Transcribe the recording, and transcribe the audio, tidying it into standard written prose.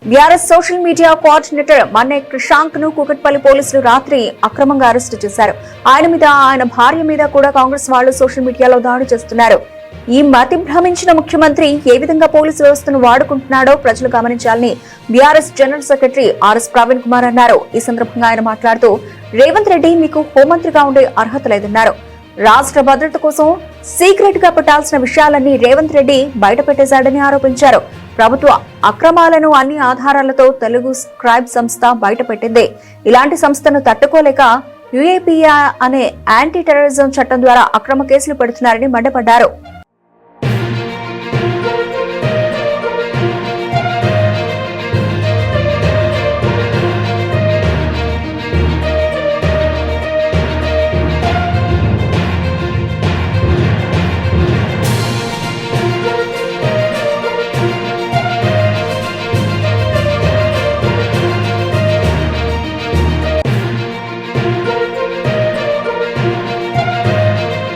BRS social media coordinator మన్నే క్రిషాంక్ ను కూకట్పల్లి పోలీసులు రాత్రి అక్రమంగా అరెస్టు చేశారు. ఆయన మీద, ఆయన భార్య మీద కూడా కాంగ్రెస్ వాళ్లు సోషల్ మీడియాలో దాడి చేస్తున్నారు. ఈ మతి భ్రమించిన ముఖ్యమంత్రి ఏ విధంగా పోలీసు వ్యవస్థను వాడుకుంటున్నాడో ప్రజలు గమనించాలని BRS general secretary RS Praveen Kumar అన్నారు. ఈ సందర్భంగా ఆయన మాట్లాడుతూ, రేవంత్ రెడ్డి మీకు హోంమంత్రిగా ఉండే అర్హత లేదన్నారు. రాష్ట్ర భద్రత కోసం సీక్రెట్ గా పెట్టాల్సిన విషయాలన్నీ రేవంత్ రెడ్డి బయటపెట్టేశాడని ఆరోపించారు. ప్రభుత్వ అక్రమాలను అన్ని ఆధారాలతో తెలుగు స్క్రైబ్ సంస్థ బయటపెట్టింది. ఇలాంటి సంస్థను తట్టుకోలేక యుఏపీఏ అనే యాంటీ టెర్రరిజం చట్టం ద్వారా అక్రమ కేసులు పెడుతున్నారని మండిపడ్డారు.